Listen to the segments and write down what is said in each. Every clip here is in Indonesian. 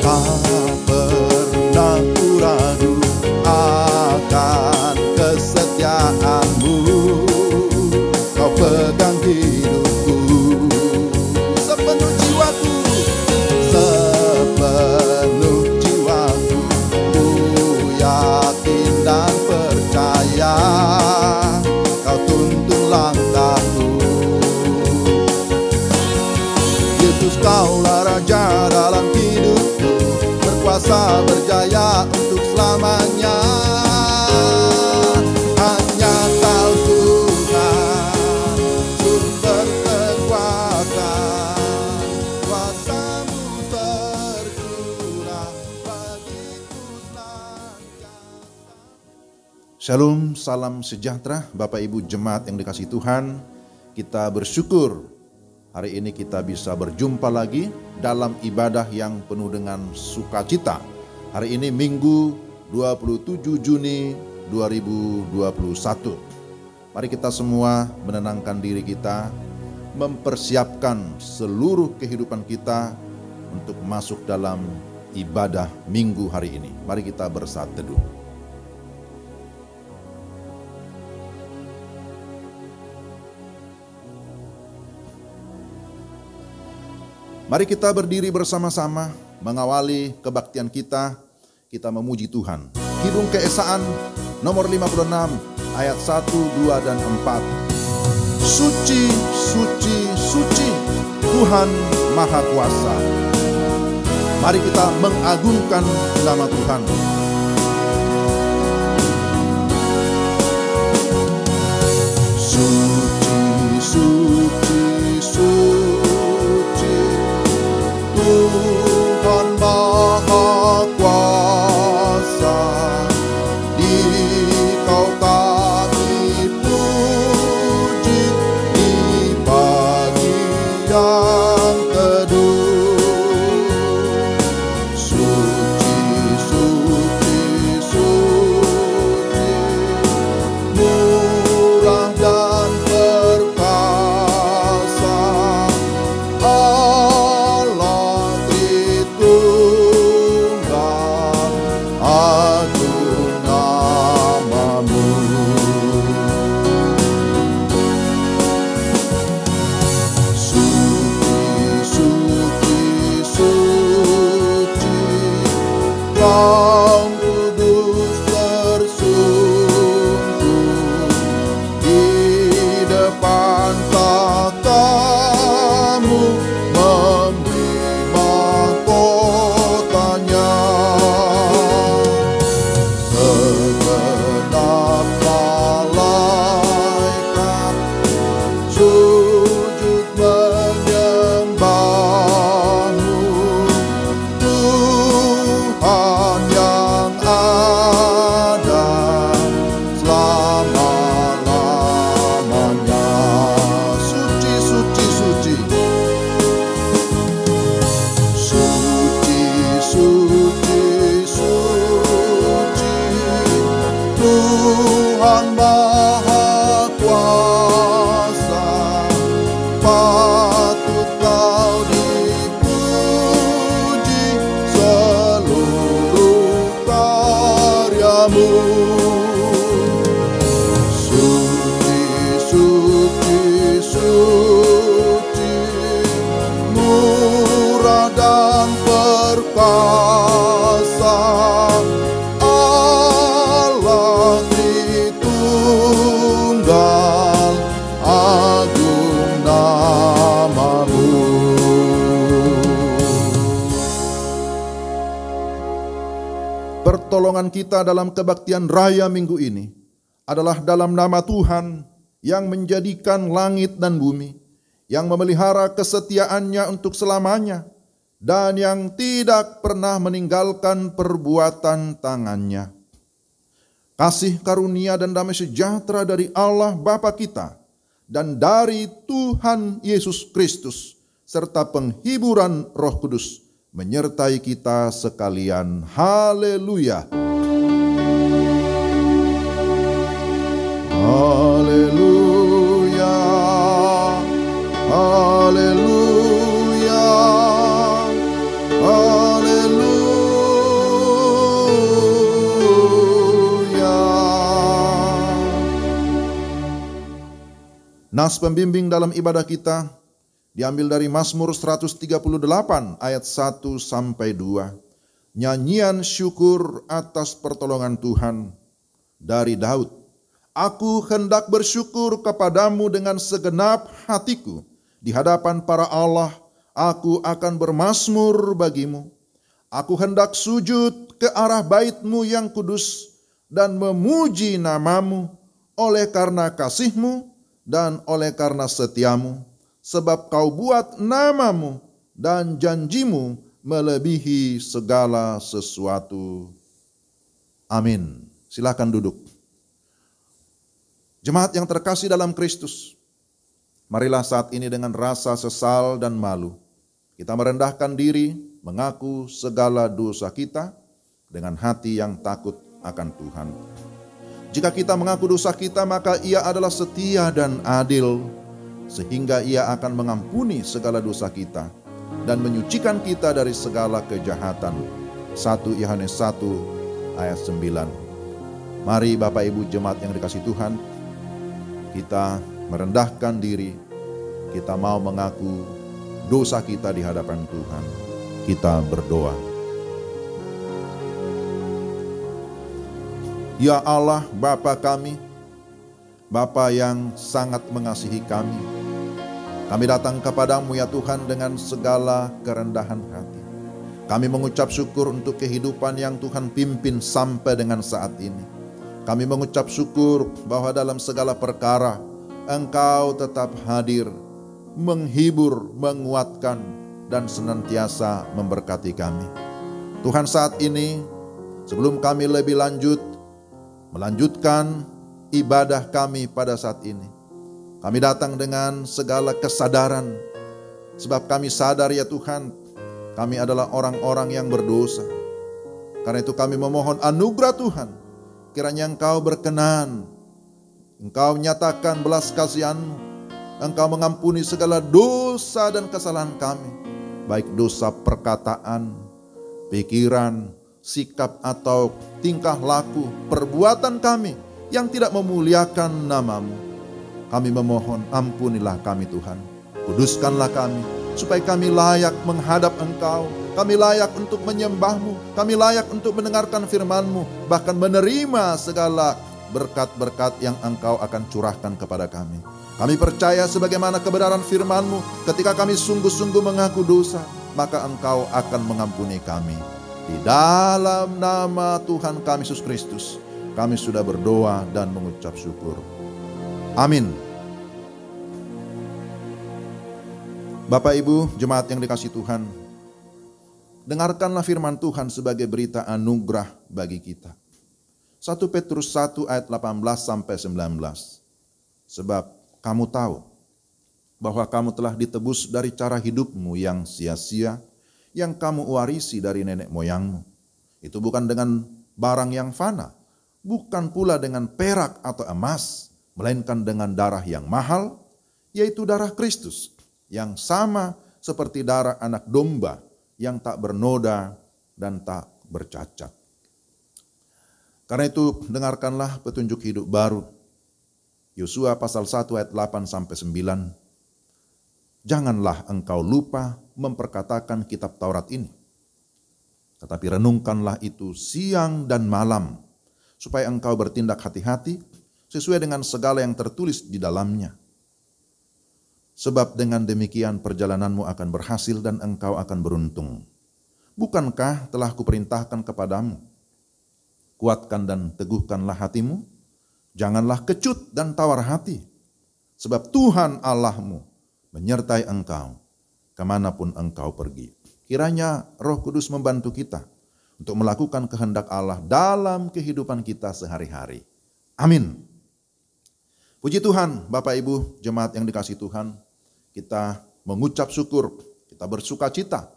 Tak pernah ku ragu akan kesetiaanmu, kau pegang hidupku sepenuh jiwaku, sepenuh jiwaku. Ku yakin dan percaya kau tuntun langkahku. Yesus, kaulah Raja dalam hidupku, berkuasa berjaya untuk selamanya. Hanya Kau Tuhan, sumber kekuatan, kuasa-Mu tercurah bagiku senantiasa. Shalom, salam sejahtera Bapak Ibu jemaat yang dikasihi Tuhan. Kita bersyukur hari ini kita bisa berjumpa lagi dalam ibadah yang penuh dengan sukacita. Hari ini Minggu 27 Juni 2021. Mari kita semua menenangkan diri kita, mempersiapkan seluruh kehidupan kita untuk masuk dalam ibadah Minggu hari ini. Mari kita bersaat teduh. Mari kita berdiri bersama-sama mengawali kebaktian kita. Kita memuji Tuhan. Kidung Keesaan nomor 56 ayat 1, 2, dan 4. Suci, suci, suci Tuhan Maha Kuasa. Mari kita mengagungkan nama Tuhan. Suci, suci, suci Tuhan Maha Kuasa, Dikau kami puji di pagi yang teduh. Suci, suci, suci, murah dan perkasa, Tuhan Maha Kuasa, patut Kau dipuji seluruh karya-Mu. Suci, suci, suci, murah dan perkasa, pertolongan kita dalam kebaktian raya minggu ini adalah dalam nama Tuhan yang menjadikan langit dan bumi, yang memelihara kesetiaannya untuk selamanya, dan yang tidak pernah meninggalkan perbuatan tangannya. Kasih karunia dan damai sejahtera dari Allah Bapa kita dan dari Tuhan Yesus Kristus serta penghiburan Roh Kudus menyertai kita sekalian. Haleluya. Haleluya. Haleluya. Haleluya. Nas pembimbing dalam ibadah kita diambil dari Mazmur 138 ayat 1 sampai 2. Nyanyian syukur atas pertolongan Tuhan dari Daud. Aku hendak bersyukur kepadamu dengan segenap hatiku. Di hadapan para Allah, aku akan bermazmur bagimu. Aku hendak sujud ke arah bait-Mu yang kudus dan memuji namamu oleh karena kasih-Mu dan oleh karena setiamu. Sebab Kau buat namamu dan janjimu melebihi segala sesuatu. Amin. Silakan duduk. Jemaat yang terkasih dalam Kristus, marilah saat ini dengan rasa sesal dan malu, kita merendahkan diri, mengaku segala dosa kita dengan hati yang takut akan Tuhan. Jika kita mengaku dosa kita, maka Ia adalah setia dan adil, sehingga Ia akan mengampuni segala dosa kita dan menyucikan kita dari segala kejahatan. 1 Yohanes 1 ayat 9. Mari Bapak Ibu jemaat yang dikasihi Tuhan, kita merendahkan diri, kita mau mengaku dosa kita di hadapan Tuhan. Kita berdoa. Ya Allah, Bapa kami, Bapa yang sangat mengasihi kami, kami datang kepadamu ya Tuhan dengan segala kerendahan hati. Kami mengucap syukur untuk kehidupan yang Tuhan pimpin sampai dengan saat ini. Kami mengucap syukur bahwa dalam segala perkara Engkau tetap hadir, menghibur, menguatkan, dan senantiasa memberkati kami. Tuhan, saat ini sebelum kami lebih lanjut melanjutkan ibadah kami pada saat ini, kami datang dengan segala kesadaran, sebab kami sadar ya Tuhan, kami adalah orang-orang yang berdosa. Karena itu kami memohon anugerah Tuhan, kiranya Engkau berkenan, Engkau nyatakan belas kasihan-Mu, Engkau mengampuni segala dosa dan kesalahan kami, baik dosa perkataan, pikiran, sikap atau tingkah laku, perbuatan kami yang tidak memuliakan nama-Mu. Kami memohon ampunilah kami Tuhan, kuduskanlah kami, supaya kami layak menghadap Engkau, kami layak untuk menyembah-Mu, kami layak untuk mendengarkan firman-Mu, bahkan menerima segala berkat-berkat yang Engkau akan curahkan kepada kami. Kami percaya sebagaimana kebenaran firman-Mu, ketika kami sungguh-sungguh mengaku dosa, maka Engkau akan mengampuni kami. Di dalam nama Tuhan kami Yesus Kristus, kami sudah berdoa dan mengucap syukur. Amin. Bapak Ibu jemaat yang dikasihi Tuhan, dengarkanlah firman Tuhan sebagai berita anugerah bagi kita. 1 Petrus 1 ayat 18 sampai 19. Sebab kamu tahu bahwa kamu telah ditebus dari cara hidupmu yang sia-sia, yang kamu warisi dari nenek moyangmu. Itu bukan dengan barang yang fana, bukan pula dengan perak atau emas, melainkan dengan darah yang mahal, yaitu darah Kristus, yang sama seperti darah anak domba, yang tak bernoda dan tak bercacat. Karena itu dengarkanlah petunjuk hidup baru. Yosua pasal 1 ayat 8 sampai 9. Janganlah engkau lupa memperkatakan kitab Taurat ini, tetapi renungkanlah itu siang dan malam, supaya engkau bertindak hati-hati sesuai dengan segala yang tertulis di dalamnya. Sebab dengan demikian perjalananmu akan berhasil dan engkau akan beruntung. Bukankah telah kuperintahkan kepadamu? Kuatkan dan teguhkanlah hatimu, janganlah kecut dan tawar hati, sebab Tuhan Allahmu menyertai engkau kemanapun engkau pergi. Kiranya Roh Kudus membantu kita untuk melakukan kehendak Allah dalam kehidupan kita sehari-hari. Amin. Puji Tuhan, Bapak Ibu jemaat yang dikasihi Tuhan, kita mengucap syukur, kita bersuka cita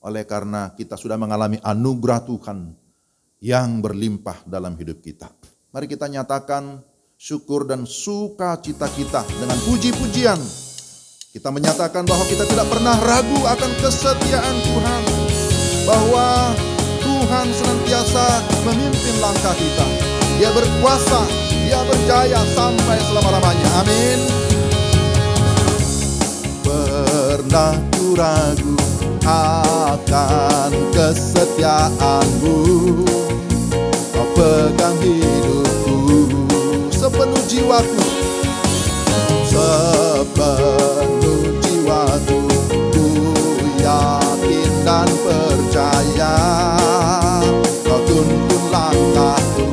oleh karena kita sudah mengalami anugerah Tuhan yang berlimpah dalam hidup kita. Mari kita nyatakan syukur dan sukacita kita dengan puji-pujian. Kita menyatakan bahwa kita tidak pernah ragu akan kesetiaan Tuhan, bahwa Tuhan senantiasa memimpin langkah kita. Dia berkuasa, Dia berjaya sampai selama-lamanya. Amin. pernah ku ragu akan kesetiaanmu. Kau pegang hidupku sepenuh jiwaku, sepenuh jiwaku. Ku yakin dan percaya Kau tuntun langkahku.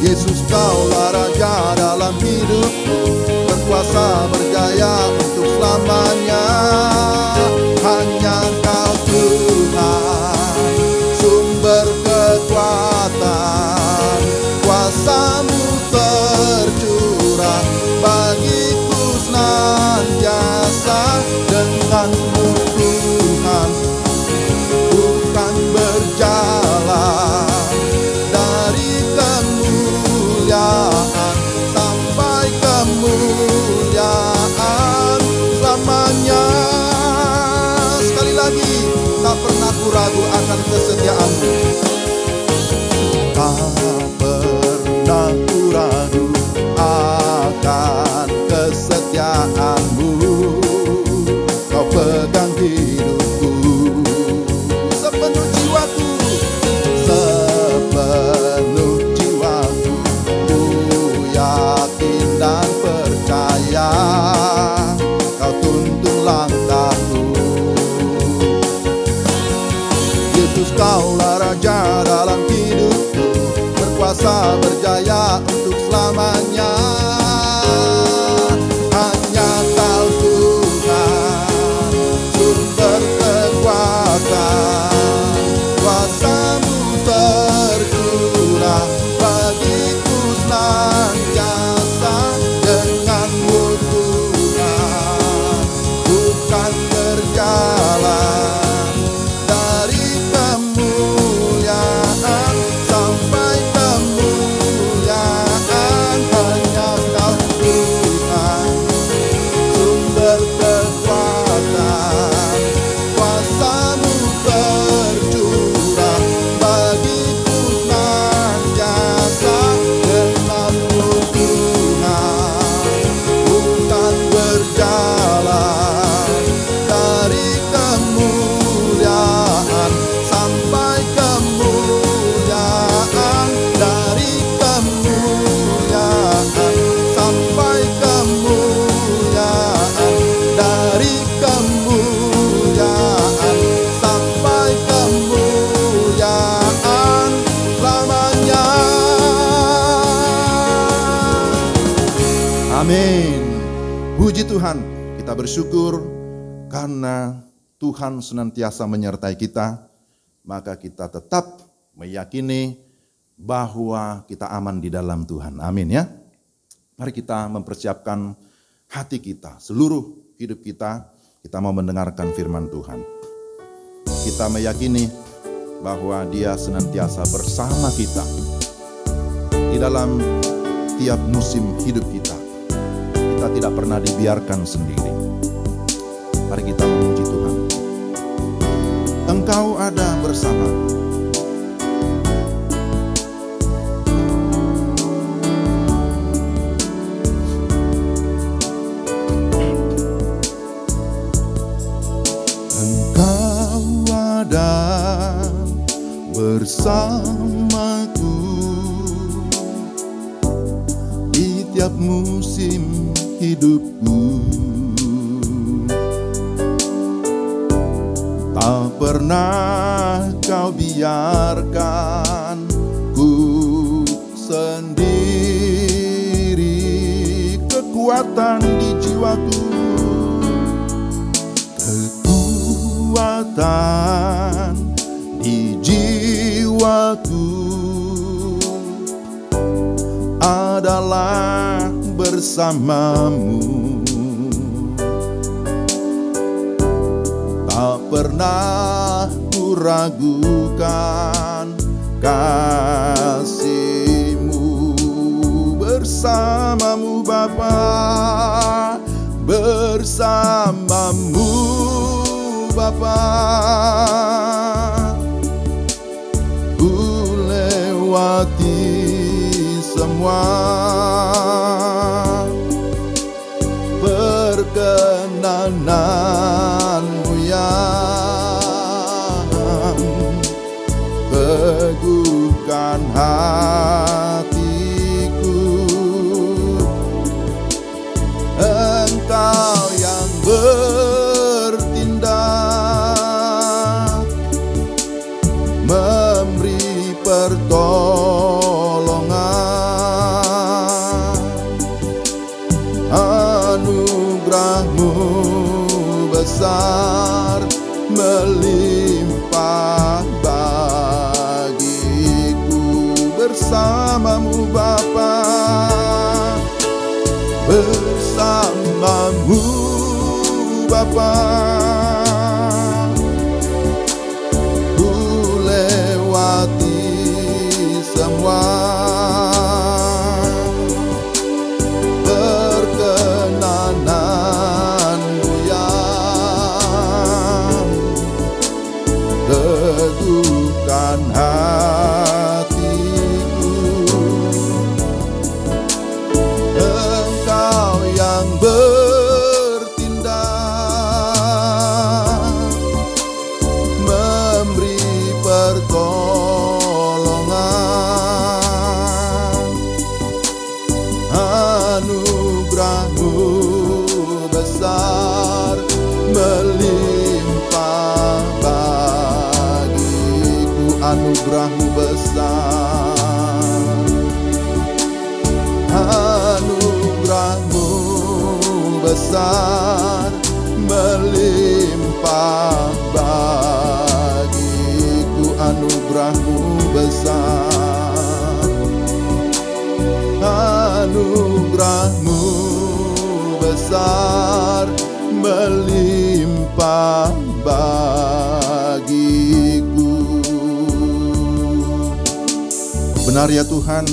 Yesus, Kaulah Raja dalam hidupku, berkuasa berjaya untuk selamanya. Hanya Kau Tuhan, sumber kekuatan, kuasa-Mu tercurah bagiku senantiasa. Denganmu Tuhan, bukan berjalan dari kemuliaan sampai kemuliaan selamanya. Sekali lagi, tak pernah ku ragu akan kesetiaanmu. Tak pernah ku ragu akan kesetiaanmu. Kau pegang hidupku sepenuh jiwaku, sepenuh jiwaku. Ku yakin dan percaya Kau tuntun langkahku. Yesus, Kaulah Raja dalam hidupku, berkuasa berjaya untuk selamanya. Hanya Kau Tuhan, sumber kekuatan, kuasa-Mu tercurah bagiku senantiasa. Denganmu Tuhan, bukan berjalan dari kemuliaan sampai kemuliaan. Hanya Kau Tuhan, sumber kekuatan, kuasa-Mu tercurah bagiku senantiasa. Denganmu Tuhan, bukan berjalan dari kemuliaan sampai kemuliaan, dari kemuliaan sampai kemuliaan, dari kemuliaan sampai kemuliaan selamanya. Amin. Puji Tuhan, kita bersyukur karena Tuhan senantiasa menyertai kita, maka kita tetap meyakini bahwa kita aman di dalam Tuhan. Amin ya. Mari kita mempersiapkan hati kita, seluruh hidup kita mau mendengarkan firman Tuhan. Kita meyakini bahwa Dia senantiasa bersama kita di dalam tiap musim hidup kita. Kita tidak pernah dibiarkan sendiri. Mari kita memuji Tuhan. Engkau ada bersamaku. Engkau ada bersamaku di tiap musim hidupku. Tak pernah Kau biarkan ku sendiri. Kekuatan di jiwaku, kekuatan di jiwaku adalah bersamamu. Tak pernah ku ragukan kasih-Mu. Bersamamu Bapa, bersamamu Bapa. Ku lewati semua teguhkan hatiku. Engkau yang bertindak, memberi pertolongan. Anugerah-Mu besar melimpah bagiku. Bersama-Mu Bapa, bersama-Mu Bapa, ku lewati semua. Perkenanan-Mu yang teguhkan hatiku. Engkau yang bertindak, memberi pertolongan. Anugerah-Mu besar melimpah bagiku. Anugerah-Mu besar, anugerah-Mu besar melimpah bagiku. Anugerah-Mu besar, anugerah-Mu besar melimpah bagiku. Benar ya Tuhan,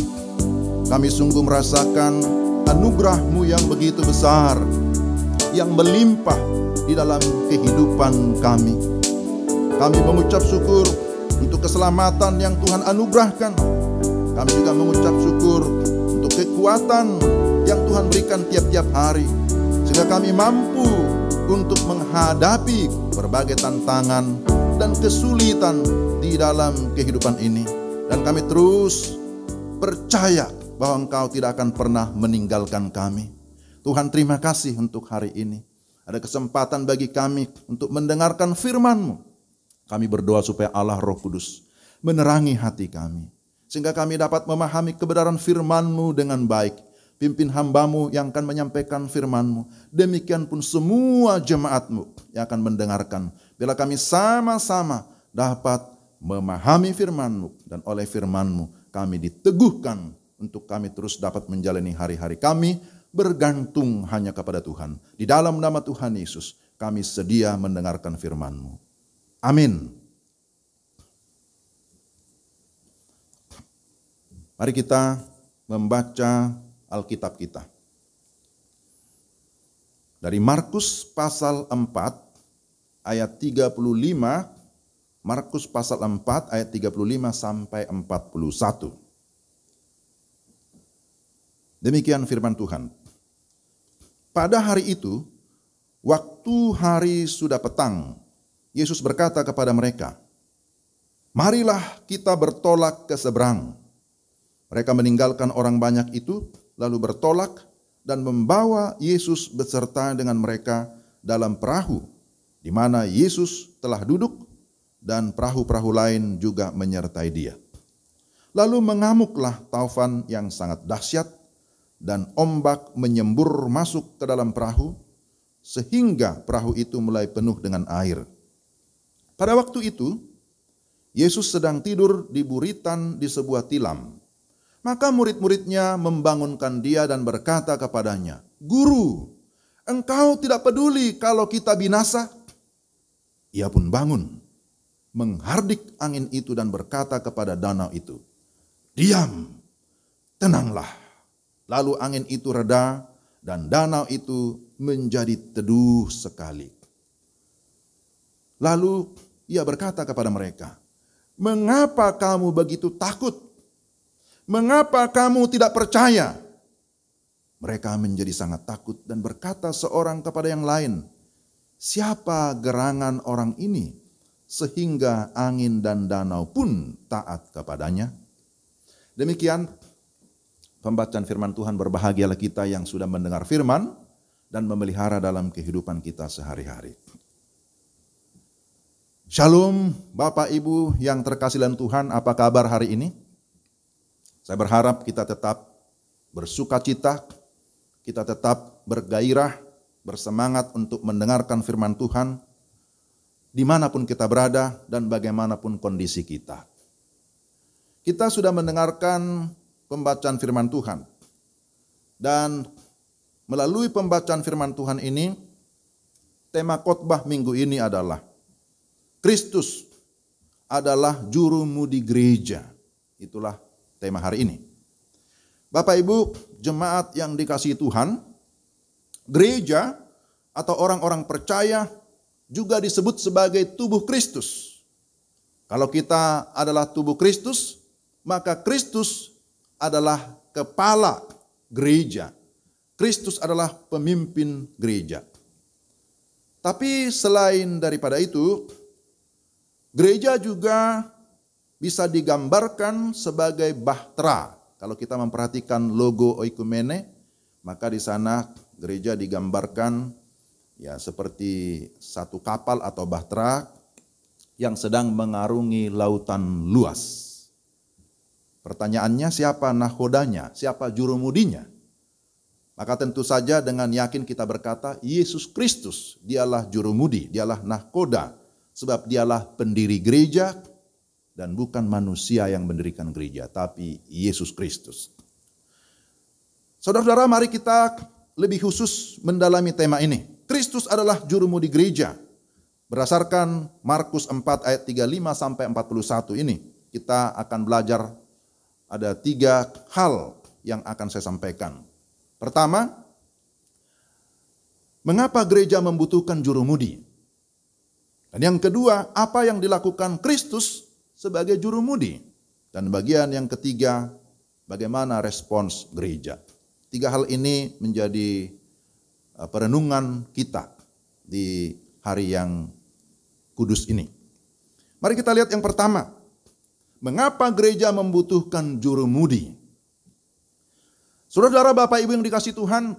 kami sungguh merasakan anugerah-Mu yang begitu besar, yang melimpah di dalam kehidupan kami. Kami mengucap syukur untuk keselamatan yang Tuhan anugerahkan. Kami juga mengucap syukur untuk kekuatan yang Tuhan berikan tiap-tiap hari, sehingga kami mampu untuk menghadapi berbagai tantangan dan kesulitan di dalam kehidupan ini. Dan kami terus percaya bahwa Engkau tidak akan pernah meninggalkan kami. Tuhan, terima kasih untuk hari ini. Ada kesempatan bagi kami untuk mendengarkan firman-Mu. Kami berdoa supaya Allah Roh Kudus menerangi hati kami, sehingga kami dapat memahami kebenaran firman-Mu dengan baik. Pimpin hamba-Mu yang akan menyampaikan firman-Mu. Demikian pun semua jemaat-Mu yang akan mendengarkan. Bila kami sama-sama dapat memahami firman-Mu, dan oleh firman-Mu kami diteguhkan untuk kami terus dapat menjalani hari-hari kami bergantung hanya kepada Tuhan. Di dalam nama Tuhan Yesus kami sedia mendengarkan firman-Mu. Amin. Mari kita membaca Alkitab kita. Dari Markus pasal 4 ayat 35, Markus pasal 4 ayat 35 sampai 41. Demikian firman Tuhan. Pada hari itu, waktu hari sudah petang, Yesus berkata kepada mereka, "Marilah kita bertolak ke seberang." Mereka meninggalkan orang banyak itu, lalu bertolak dan membawa Yesus beserta dengan mereka dalam perahu, di mana Yesus telah duduk, dan perahu-perahu lain juga menyertai Dia. Lalu mengamuklah taufan yang sangat dahsyat, dan ombak menyembur masuk ke dalam perahu, sehingga perahu itu mulai penuh dengan air. Pada waktu itu, Yesus sedang tidur di buritan di sebuah tilam. Maka murid-muridnya membangunkan Dia dan berkata kepadanya, "Guru, Engkau tidak peduli kalau kita binasa?" Ia pun bangun, menghardik angin itu dan berkata kepada danau itu, "Diam, tenanglah." Lalu angin itu reda dan danau itu menjadi teduh sekali. Lalu Ia berkata kepada mereka, "Mengapa kamu begitu takut? Mengapa kamu tidak percaya?" Mereka menjadi sangat takut dan berkata seorang kepada yang lain, "Siapa gerangan orang ini sehingga angin dan danau pun taat kepadanya?" Demikian pembacaan firman Tuhan. Berbahagialah kita yang sudah mendengar firman dan memelihara dalam kehidupan kita sehari-hari. Shalom Bapak Ibu yang terkasih dalam Tuhan, apa kabar hari ini? Saya berharap kita tetap bersukacita, kita tetap bergairah, bersemangat untuk mendengarkan firman Tuhan dimanapun kita berada dan bagaimanapun kondisi kita. Kita sudah mendengarkan pembacaan firman Tuhan. Dan melalui pembacaan firman Tuhan ini, tema khotbah minggu ini adalah Kristus adalah juru mudi gereja. Itulah tema hari ini. Bapak Ibu, jemaat yang dikasihi Tuhan, gereja atau orang-orang percaya juga disebut sebagai tubuh Kristus. Kalau kita adalah tubuh Kristus, maka Kristus adalah kepala gereja. Kristus adalah pemimpin gereja. Tapi selain daripada itu, gereja juga bisa digambarkan sebagai bahtera. Kalau kita memperhatikan logo Oikumene, maka di sana gereja digambarkan ya seperti satu kapal atau bahtera yang sedang mengarungi lautan luas. Pertanyaannya, siapa nahodanya? Siapa jurumudinya? Maka tentu saja dengan yakin kita berkata, Yesus Kristus, dialah jurumudi, dialah nahkoda. Sebab dialah pendiri gereja dan bukan manusia yang mendirikan gereja, tapi Yesus Kristus. Saudara-saudara, mari kita lebih khusus mendalami tema ini. Kristus adalah jurumudi gereja. Berdasarkan Markus 4 ayat 35 sampai 41 ini, kita akan belajar ada 3 hal yang akan saya sampaikan. Pertama, mengapa gereja membutuhkan jurumudi? Dan yang kedua, apa yang dilakukan Kristus sebagai jurumudi? Dan bagian yang ketiga, bagaimana respons gereja? 3 hal ini menjadi perenungan kita di hari yang kudus ini. Mari kita lihat yang pertama. Mengapa gereja membutuhkan jurumudi? Saudara-saudara, Bapak Ibu yang dikasihi Tuhan,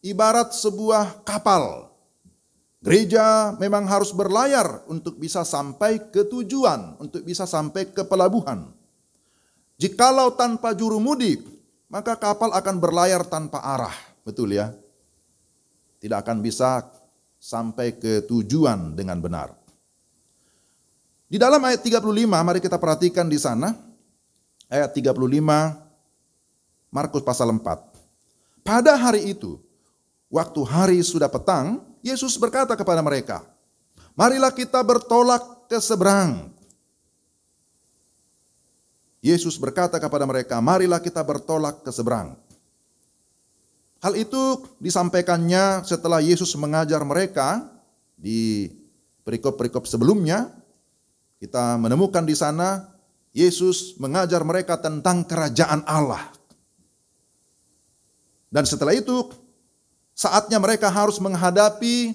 ibarat sebuah kapal. Gereja memang harus berlayar untuk bisa sampai ke tujuan, untuk bisa sampai ke pelabuhan. Jikalau tanpa jurumudi, maka kapal akan berlayar tanpa arah. Betul ya? Tidak akan bisa sampai ke tujuan dengan benar. Di dalam ayat 35, mari kita perhatikan di sana. Ayat 35, Markus pasal 4. Pada hari itu, waktu hari sudah petang, Yesus berkata kepada mereka, marilah kita bertolak ke seberang. Yesus berkata kepada mereka, marilah kita bertolak ke seberang. Hal itu disampaikannya setelah Yesus mengajar mereka di perikop-perikop sebelumnya. Kita menemukan di sana Yesus mengajar mereka tentang kerajaan Allah. Dan setelah itu saatnya mereka harus menghadapi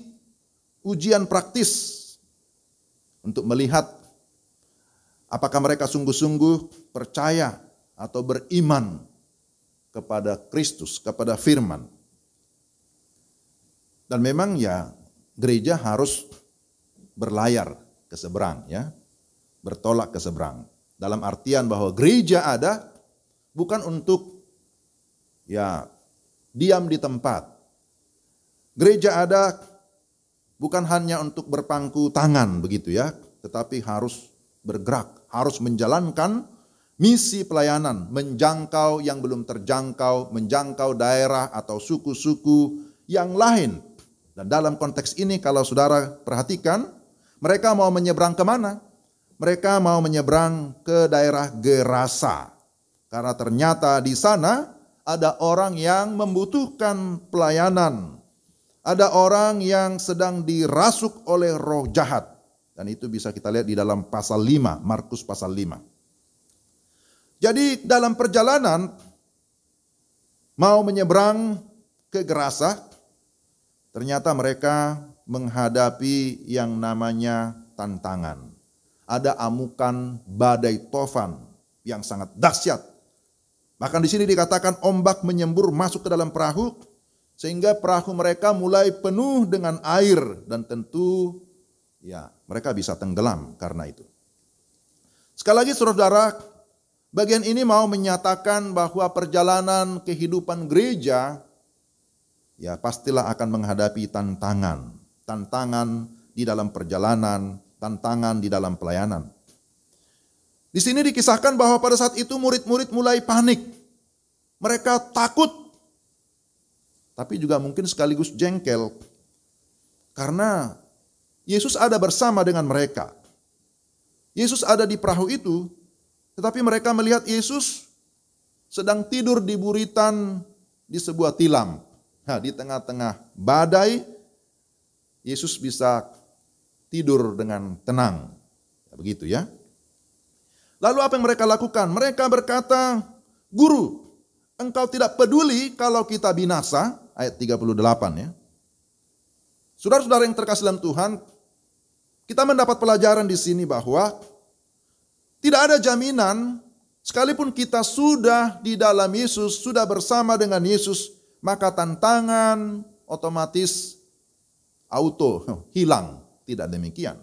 ujian praktis untuk melihat apakah mereka sungguh-sungguh percaya atau beriman kepada Kristus, kepada firman. Dan memang ya gereja harus berlayar ke seberang ya. Bertolak ke seberang. Dalam artian bahwa gereja ada bukan untuk ya diam di tempat. Gereja ada bukan hanya untuk berpangku tangan begitu ya, tetapi harus bergerak, harus menjalankan misi pelayanan, menjangkau yang belum terjangkau, menjangkau daerah atau suku-suku yang lain. Dan dalam konteks ini kalau saudara perhatikan, mereka mau menyeberang kemana? Mereka mau menyeberang ke daerah Gerasa. Karena ternyata di sana ada orang yang membutuhkan pelayanan. Ada orang yang sedang dirasuk oleh roh jahat. Dan itu bisa kita lihat di dalam pasal 5, Markus pasal 5. Jadi dalam perjalanan mau menyeberang ke Gerasa, ternyata mereka menghadapi yang namanya tantangan. Ada amukan badai tofan yang sangat dahsyat Bahkan di sini dikatakan ombak menyembur masuk ke dalam perahu sehingga perahu mereka mulai penuh dengan air dan tentu ya mereka bisa tenggelam karena itu. Sekali lagi saudara, bagian ini mau menyatakan bahwa perjalanan kehidupan gereja ya pastilah akan menghadapi tantangan. Tantangan di dalam perjalanan, tantangan di dalam pelayanan. Di sini dikisahkan bahwa pada saat itu murid-murid mulai panik. Mereka takut. Tapi juga mungkin sekaligus jengkel. Karena Yesus ada bersama dengan mereka. Yesus ada di perahu itu, tetapi mereka melihat Yesus sedang tidur di buritan di sebuah tilam. Nah, di tengah-tengah badai, Yesus bisa tidur dengan tenang. Begitu ya. Lalu apa yang mereka lakukan? Mereka berkata, "Guru, engkau tidak peduli kalau kita binasa." Ayat 38 ya. Saudara-saudara yang terkasih dalam Tuhan, kita mendapat pelajaran di sini bahwa tidak ada jaminan sekalipun kita sudah di dalam Yesus, sudah bersama dengan Yesus, maka tantangan otomatis auto hilang. Tidak demikian.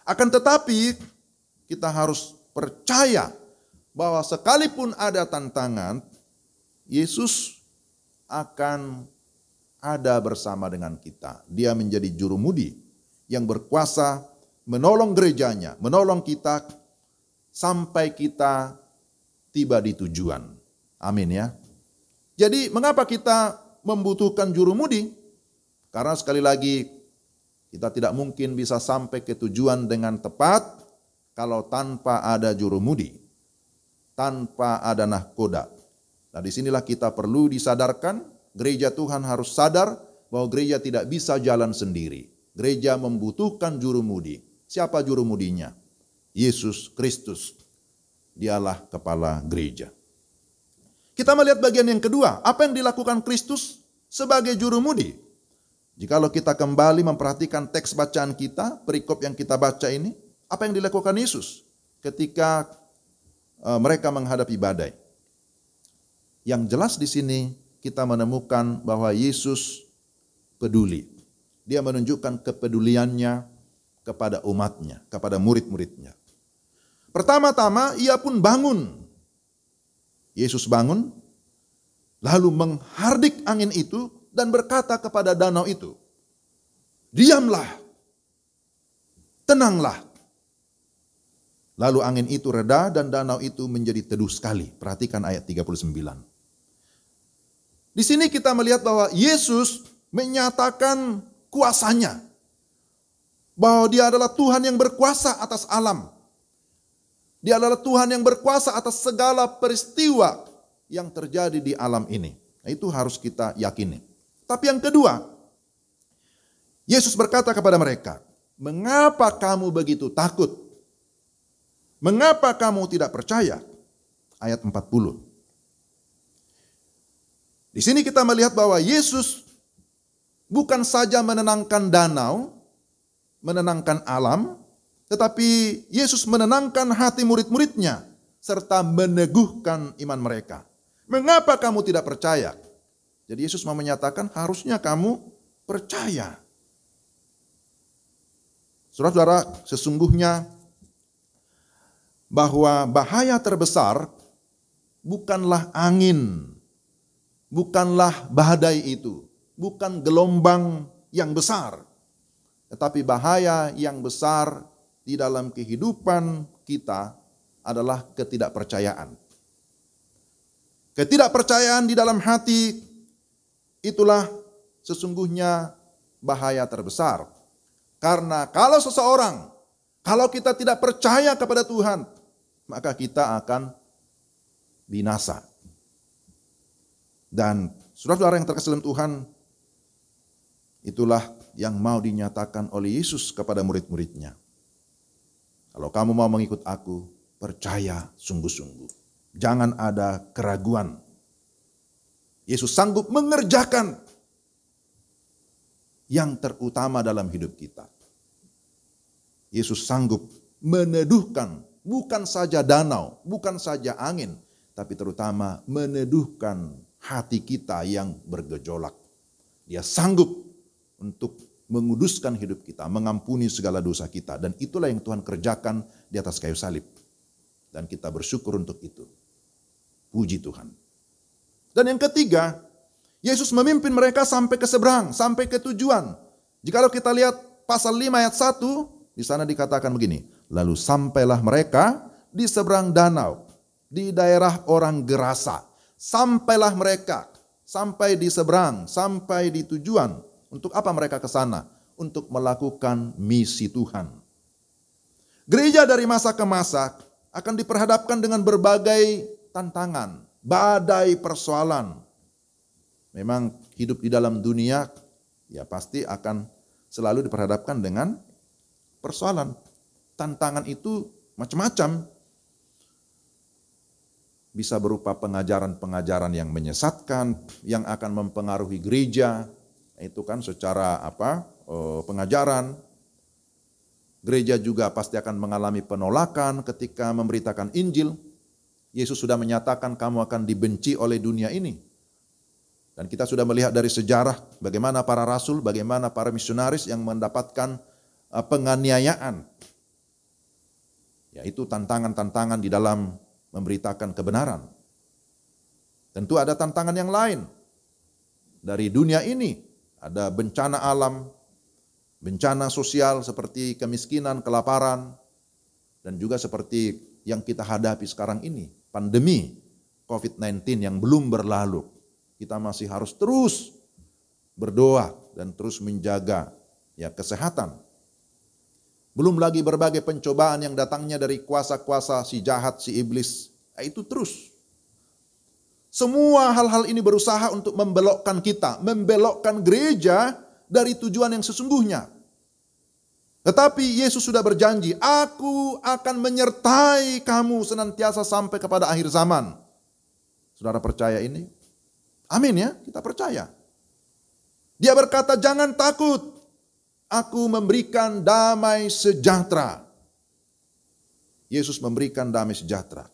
Akan tetapi kita harus percaya bahwa sekalipun ada tantangan, Yesus akan ada bersama dengan kita. Dia menjadi juru mudi yang berkuasa menolong gerejanya, menolong kita sampai kita tiba di tujuan. Amin ya. Jadi mengapa kita membutuhkan juru mudi? Karena sekali lagi kita tidak mungkin bisa sampai ke tujuan dengan tepat kalau tanpa ada juru mudi, tanpa ada nahkoda. Nah disinilah kita perlu disadarkan, gereja Tuhan harus sadar bahwa gereja tidak bisa jalan sendiri. Gereja membutuhkan juru mudi. Siapa juru mudinya? Yesus Kristus. Dialah kepala gereja. Kita melihat bagian yang kedua, apa yang dilakukan Kristus sebagai juru mudi? Jikalau kita kembali memperhatikan teks bacaan kita, perikop yang kita baca ini, apa yang dilakukan Yesus ketika mereka menghadapi badai? Yang jelas di sini kita menemukan bahwa Yesus peduli. Dia menunjukkan kepeduliannya kepada umatnya, kepada murid-muridnya. Pertama-tama ia pun bangun. Yesus bangun, lalu menghardik angin itu dan berkata kepada danau itu, "Diamlah, tenanglah." Lalu angin itu reda dan danau itu menjadi teduh sekali. Perhatikan ayat 39. Di sini kita melihat bahwa Yesus menyatakan kuasanya. Bahwa dia adalah Tuhan yang berkuasa atas alam. Dia adalah Tuhan yang berkuasa atas segala peristiwa yang terjadi di alam ini. Nah, itu harus kita yakini. Tapi yang kedua, Yesus berkata kepada mereka, "Mengapa kamu begitu takut? Mengapa kamu tidak percaya?" Ayat 40. Di sini kita melihat bahwa Yesus bukan saja menenangkan danau, menenangkan alam, tetapi Yesus menenangkan hati murid-muridnya serta meneguhkan iman mereka. Mengapa kamu tidak percaya? Jadi Yesus mau menyatakan harusnya kamu percaya. Saudara-saudara, sesungguhnya bahwa bahaya terbesar bukanlah angin, bukanlah badai itu, bukan gelombang yang besar, tetapi bahaya yang besar di dalam kehidupan kita adalah ketidakpercayaan. Ketidakpercayaan di dalam hati itulah sesungguhnya bahaya terbesar. Karena kalau kita tidak percaya kepada Tuhan, maka kita akan binasa. Dan saudara-saudara yang terkasih dalam Tuhan, itulah yang mau dinyatakan oleh Yesus kepada murid-muridnya. Kalau kamu mau mengikut aku, percaya sungguh-sungguh. Jangan ada keraguan. Yesus sanggup mengerjakan yang terutama dalam hidup kita. Yesus sanggup meneduhkan bukan saja danau, bukan saja angin, tapi terutama meneduhkan hati kita yang bergejolak. Dia sanggup untuk menguduskan hidup kita, mengampuni segala dosa kita. Dan itulah yang Tuhan kerjakan di atas kayu salib. Dan kita bersyukur untuk itu. Puji Tuhan. Dan yang ketiga, Yesus memimpin mereka sampai ke seberang, sampai ke tujuan. Jikalau kita lihat pasal 5 ayat 1, di sana dikatakan begini. Lalu sampailah mereka di seberang danau, di daerah orang Gerasa. Sampailah mereka, sampai di seberang, sampai di tujuan. Untuk apa mereka ke sana? Untuk melakukan misi Tuhan. Gereja dari masa ke masa akan diperhadapkan dengan berbagai tantangan, badai persoalan. Memang hidup di dalam dunia, ya pasti akan selalu diperhadapkan dengan persoalan. Tantangan itu macam-macam. Bisa berupa pengajaran-pengajaran yang menyesatkan, yang akan mempengaruhi gereja. Itu kan secara pengajaran. Gereja juga pasti akan mengalami penolakan ketika memberitakan Injil. Yesus sudah menyatakan kamu akan dibenci oleh dunia ini. Dan kita sudah melihat dari sejarah bagaimana para rasul, bagaimana para misionaris yang mendapatkan penganiayaan. Yaitu tantangan-tantangan di dalam memberitakan kebenaran. Tentu ada tantangan yang lain. Dari dunia ini ada bencana alam, bencana sosial seperti kemiskinan, kelaparan, dan juga seperti yang kita hadapi sekarang ini, pandemi COVID-19 yang belum berlalu. Kita masih harus terus berdoa dan terus menjaga kesehatan. Belum lagi berbagai pencobaan yang datangnya dari kuasa-kuasa si jahat, si iblis. Itu terus. Semua hal-hal ini berusaha untuk membelokkan kita, membelokkan gereja dari tujuan yang sesungguhnya. Tetapi Yesus sudah berjanji, aku akan menyertai kamu senantiasa sampai kepada akhir zaman. Saudara percaya ini? Amin ya, kita percaya. Dia berkata, jangan takut. Aku memberikan damai sejahtera. Yesus memberikan damai sejahtera.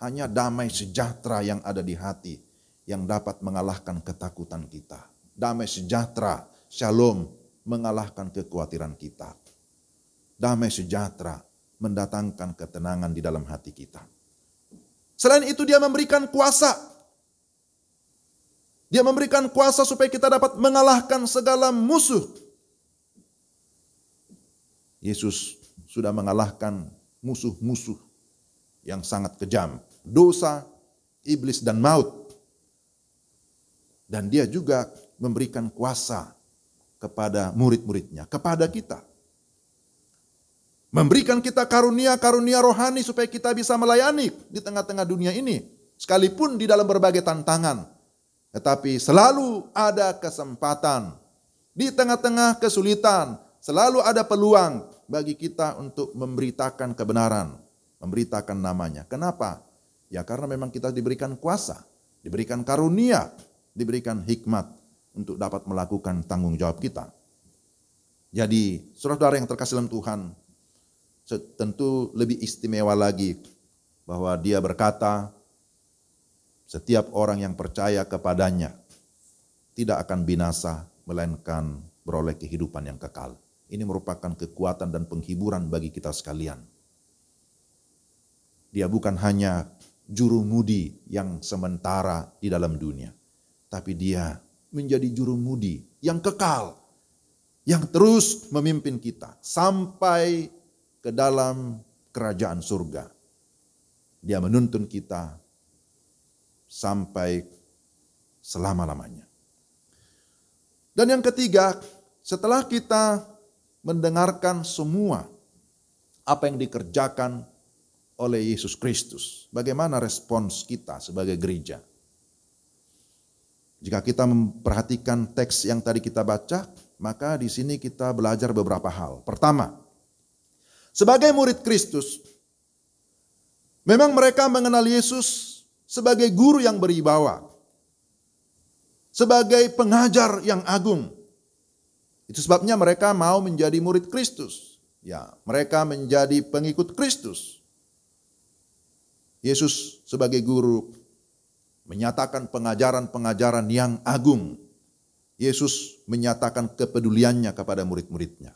Hanya damai sejahtera yang ada di hati yang dapat mengalahkan ketakutan kita. Damai sejahtera, shalom, mengalahkan kekhawatiran kita. Damai sejahtera mendatangkan ketenangan di dalam hati kita. Selain itu dia memberikan kuasa. Dia memberikan kuasa supaya kita dapat mengalahkan segala musuh. Yesus sudah mengalahkan musuh-musuh yang sangat kejam. Dosa, iblis, dan maut. Dan dia juga memberikan kuasa kepada murid-muridnya, kepada kita. Memberikan kita karunia-karunia rohani supaya kita bisa melayani di tengah-tengah dunia ini. Sekalipun di dalam berbagai tantangan. Tetapi selalu ada kesempatan. Di tengah-tengah kesulitan, selalu ada peluang bagi kita untuk memberitakan kebenaran, memberitakan namanya. Kenapa? Ya karena memang kita diberikan kuasa, diberikan karunia, diberikan hikmat untuk dapat melakukan tanggung jawab kita. Jadi saudara yang terkasih dalam Tuhan, tentu lebih istimewa lagi bahwa dia berkata, setiap orang yang percaya kepadanya tidak akan binasa, melainkan beroleh kehidupan yang kekal. Ini merupakan kekuatan dan penghiburan bagi kita sekalian. Dia bukan hanya jurumudi yang sementara di dalam dunia, tapi dia menjadi jurumudi yang kekal, yang terus memimpin kita sampai ke dalam kerajaan surga. Dia menuntun kita sampai selama-lamanya. Dan yang ketiga, setelah kita mendengarkan semua apa yang dikerjakan oleh Yesus Kristus, bagaimana respons kita sebagai gereja? Jika kita memperhatikan teks yang tadi kita baca, maka di sini kita belajar beberapa hal. Pertama, sebagai murid Kristus, memang mereka mengenal Yesus sebagai guru yang berwibawa, sebagai pengajar yang agung. Itu sebabnya mereka mau menjadi murid Kristus. Ya, mereka menjadi pengikut Kristus. Yesus sebagai guru menyatakan pengajaran-pengajaran yang agung. Yesus menyatakan kepeduliannya kepada murid-muridnya.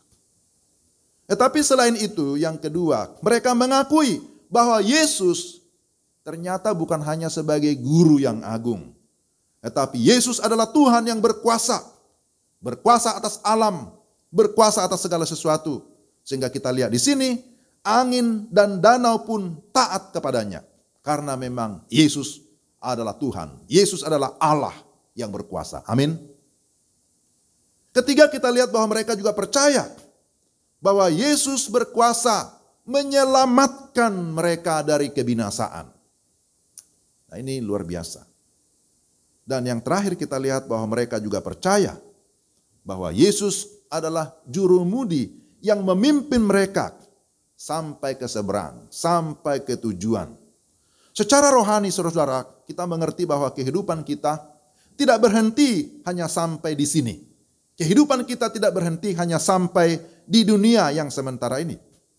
Tetapi selain itu, yang kedua, mereka mengakui bahwa Yesus ternyata bukan hanya sebagai guru yang agung, tetapi Yesus adalah Tuhan yang berkuasa. Berkuasa atas alam, berkuasa atas segala sesuatu. Sehingga kita lihat di sini, angin dan danau pun taat kepadanya. Karena memang Yesus adalah Tuhan. Yesus adalah Allah yang berkuasa. Amin. Ketiga, kita lihat bahwa mereka juga percaya bahwa Yesus berkuasa menyelamatkan mereka dari kebinasaan. Nah, ini luar biasa. Dan yang terakhir kita lihat bahwa mereka juga percaya bahwa Yesus adalah jurumudi yang memimpin mereka sampai ke seberang, sampai ke tujuan. Secara rohani, saudara-saudara, kita mengerti bahwa kehidupan kita tidak berhenti hanya sampai di sini. Kehidupan kita tidak berhenti hanya sampai di dunia yang sementara ini.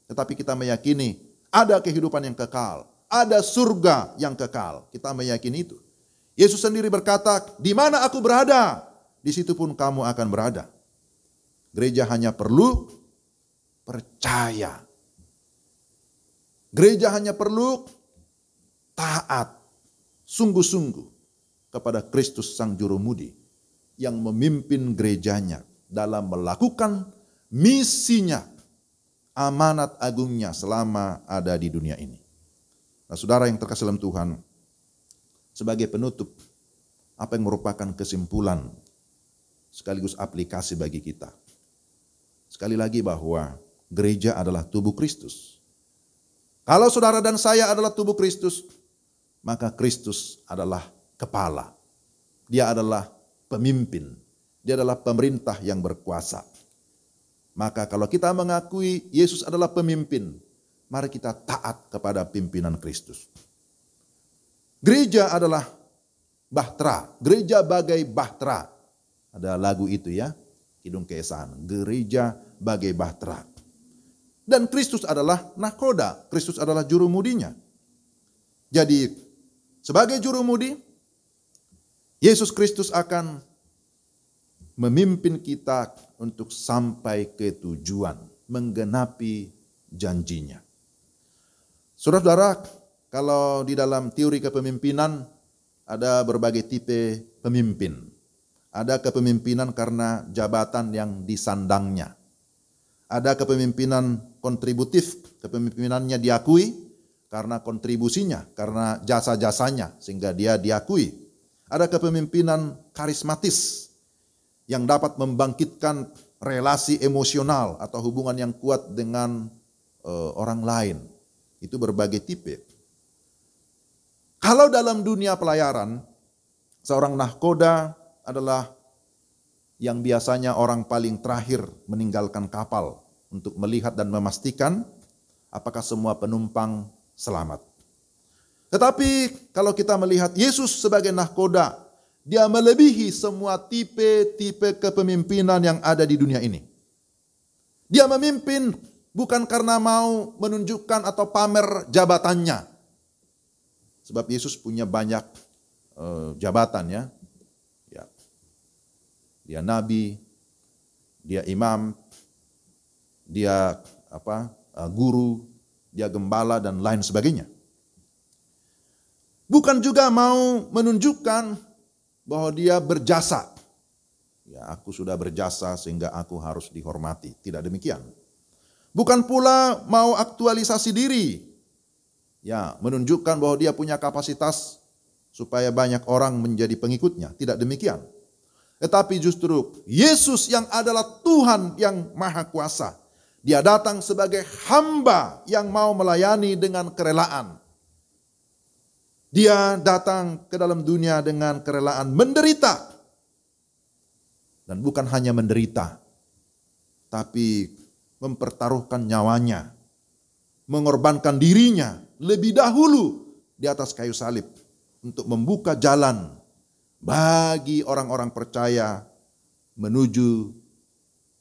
Tetapi kita meyakini ada kehidupan yang kekal, ada surga yang kekal. Kita meyakini itu. Yesus sendiri berkata, di mana aku berada, di situ pun kamu akan berada. Gereja hanya perlu percaya. Gereja hanya perlu taat, sungguh-sungguh kepada Kristus Sang Jurumudi yang memimpin gerejanya dalam melakukan misinya, amanat agungnya selama ada di dunia ini. Nah, saudara yang terkasih dalam Tuhan, sebagai penutup, apa yang merupakan kesimpulan sekaligus aplikasi bagi kita? Sekali lagi bahwa gereja adalah tubuh Kristus. Kalau saudara dan saya adalah tubuh Kristus, maka Kristus adalah kepala. Dia adalah pemimpin. Dia adalah pemerintah yang berkuasa. Maka kalau kita mengakui Yesus adalah pemimpin, mari kita taat kepada pimpinan Kristus. Gereja adalah bahtera. Gereja bagai bahtera. Ada lagu itu ya, Kidung Keesan. Gereja bagai bahtera. Dan Kristus adalah nahkoda. Kristus adalah jurumudinya. Jadi sebagai jurumudi, Yesus Kristus akan memimpin kita untuk sampai ke tujuan, menggenapi janjinya. Saudara-saudara, kalau di dalam teori kepemimpinan ada berbagai tipe pemimpin. Ada kepemimpinan karena jabatan yang disandangnya. Ada kepemimpinan kontributif, kepemimpinannya diakui karena kontribusinya, karena jasa-jasanya sehingga dia diakui. Ada kepemimpinan karismatis yang dapat membangkitkan relasi emosional atau hubungan yang kuat dengan orang lain. Itu berbagai tipe. Kalau dalam dunia pelayaran, seorang nahkoda adalah yang biasanya orang paling terakhir meninggalkan kapal untuk melihat dan memastikan apakah semua penumpang selamat. Tetapi kalau kita melihat Yesus sebagai nahkoda, dia melebihi semua tipe-tipe kepemimpinan yang ada di dunia ini. Dia memimpin bukan karena mau menunjukkan atau pamer jabatannya. Sebab Yesus punya banyak jabatan ya. Dia nabi, dia imam, dia guru, dia gembala dan lain sebagainya. Bukan juga mau menunjukkan bahwa dia berjasa. Ya, aku sudah berjasa sehingga aku harus dihormati. Tidak demikian. Bukan pula mau aktualisasi diri. Ya, menunjukkan bahwa dia punya kapasitas supaya banyak orang menjadi pengikutnya. Tidak demikian. Tetapi justru Yesus yang adalah Tuhan yang Maha Kuasa. Dia datang sebagai hamba yang mau melayani dengan kerelaan. Dia datang ke dalam dunia dengan kerelaan menderita. Dan bukan hanya menderita, tapi mempertaruhkan nyawanya. Mengorbankan dirinya lebih dahulu di atas kayu salib untuk membuka jalan bagi orang-orang percaya menuju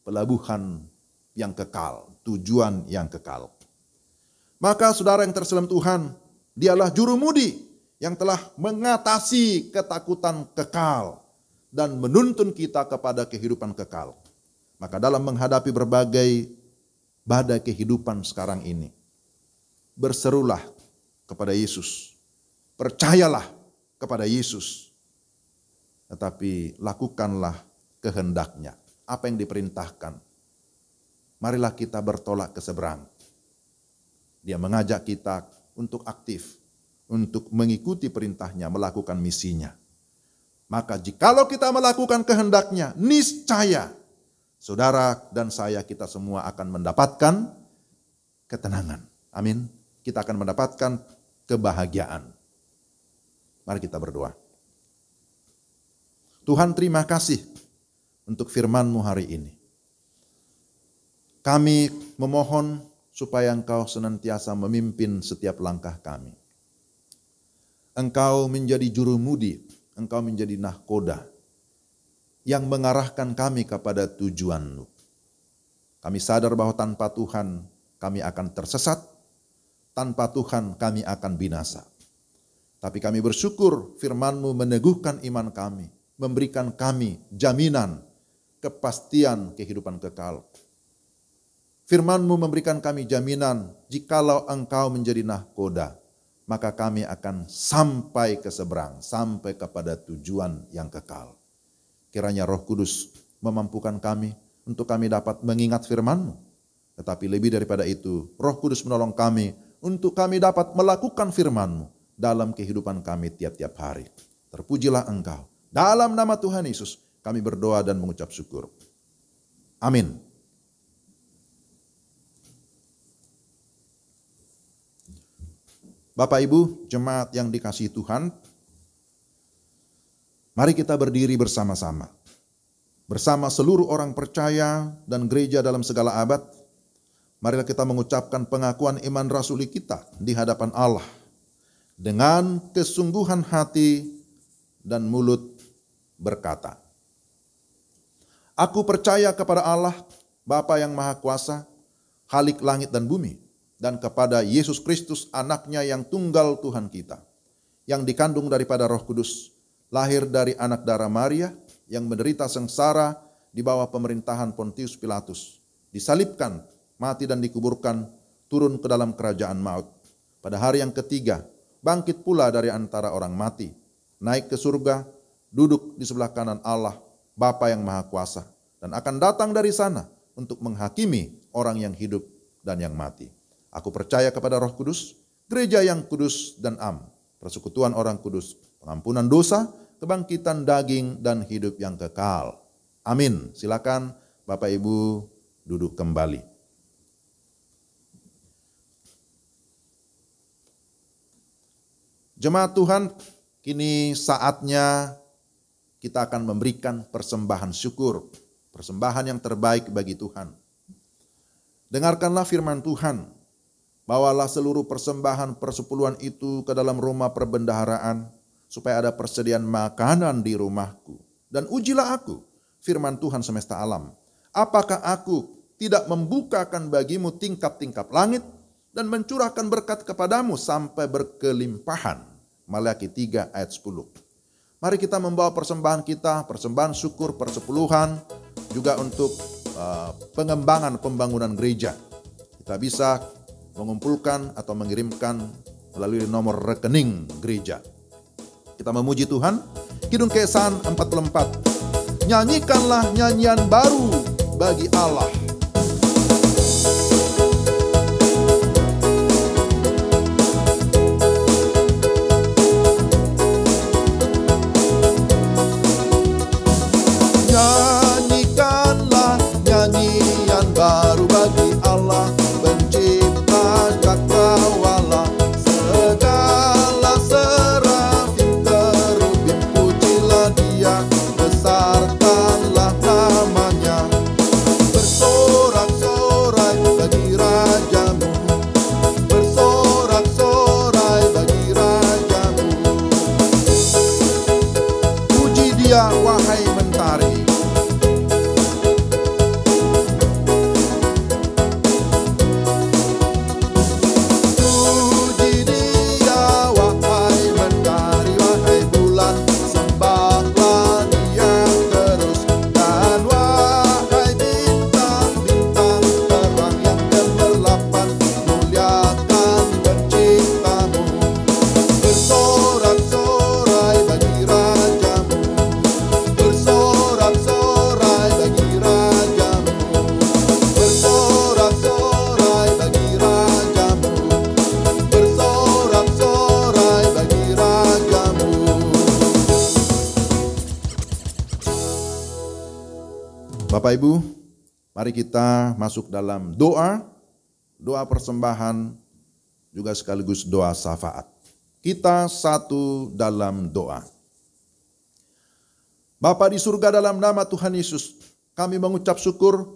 pelabuhan yang kekal, tujuan yang kekal. Maka saudara yang terselam Tuhan, dialah jurumudi yang telah mengatasi ketakutan kekal dan menuntun kita kepada kehidupan kekal. Maka dalam menghadapi berbagai badai kehidupan sekarang ini, berserulah kepada Yesus, percayalah kepada Yesus, tetapi lakukanlah kehendaknya, apa yang diperintahkan. Marilah kita bertolak ke seberang. Dia mengajak kita untuk aktif, untuk mengikuti perintahnya, melakukan misinya. Maka jikalau kita melakukan kehendaknya, niscaya saudara dan saya, kita semua akan mendapatkan ketenangan. Amin. Kita akan mendapatkan kebahagiaan. Mari kita berdoa. Tuhan, terima kasih untuk firman-Mu hari ini. Kami memohon supaya Engkau senantiasa memimpin setiap langkah kami. Engkau menjadi jurumudi, Engkau menjadi nahkoda yang mengarahkan kami kepada tujuan-Mu. Kami sadar bahwa tanpa Tuhan kami akan tersesat, tanpa Tuhan kami akan binasa. Tapi kami bersyukur firman-Mu meneguhkan iman kami, memberikan kami jaminan, kepastian kehidupan kekal. Firman-Mu memberikan kami jaminan, jikalau Engkau menjadi nahkoda, maka kami akan sampai ke seberang, sampai kepada tujuan yang kekal. Kiranya Roh Kudus memampukan kami untuk kami dapat mengingat firman-Mu. Tetapi lebih daripada itu, Roh Kudus menolong kami untuk kami dapat melakukan firman-Mu dalam kehidupan kami tiap-tiap hari. Terpujilah Engkau. Dalam nama Tuhan Yesus, kami berdoa dan mengucap syukur. Amin. Bapak Ibu, jemaat yang dikasihi Tuhan, mari kita berdiri bersama-sama. Bersama seluruh orang percaya dan gereja dalam segala abad, marilah kita mengucapkan pengakuan iman rasuli kita di hadapan Allah. Dengan kesungguhan hati dan mulut berkata, aku percaya kepada Allah, Bapa yang Maha Kuasa, Khalik langit dan bumi, dan kepada Yesus Kristus anaknya yang tunggal Tuhan kita, yang dikandung daripada Roh Kudus, lahir dari anak darah Maria, yang menderita sengsara di bawah pemerintahan Pontius Pilatus, disalibkan, mati dan dikuburkan, turun ke dalam kerajaan maut. Pada hari yang ketiga, bangkit pula dari antara orang mati, naik ke surga, duduk di sebelah kanan Allah, Bapa yang Maha Kuasa, dan akan datang dari sana untuk menghakimi orang yang hidup dan yang mati. Aku percaya kepada Roh Kudus, gereja yang kudus dan am, persekutuan orang kudus, pengampunan dosa, kebangkitan daging, dan hidup yang kekal. Amin. Silakan Bapak Ibu duduk kembali. Jemaat Tuhan, kini saatnya kita akan memberikan persembahan syukur, persembahan yang terbaik bagi Tuhan. Dengarkanlah firman Tuhan. Bawalah seluruh persembahan persepuluhan itu ke dalam rumah perbendaharaan, supaya ada persediaan makanan di rumahku. Dan ujilah aku, firman Tuhan semesta alam. Apakah aku tidak membukakan bagimu tingkap-tingkap langit, dan mencurahkan berkat kepadamu sampai berkelimpahan. Maleakhi 3 ayat 10. Mari kita membawa persembahan kita, persembahan syukur, persepuluhan, juga untuk pengembangan pembangunan gereja. Kita bisa mengumpulkan atau mengirimkan melalui nomor rekening gereja. Kita memuji Tuhan. Kidung Kesan 44. Nyanyikanlah nyanyian baru bagi Allah. Nyanyikanlah nyanyian baru bagi Allah, pencipta cakrawala, segala serafim kerubim, pujilah Dia, besarkanlah namanya. Bersorak Bapak Ibu, mari kita masuk dalam doa persembahan, juga sekaligus doa syafaat. Kita satu dalam doa. Bapa di surga, dalam nama Tuhan Yesus, kami mengucap syukur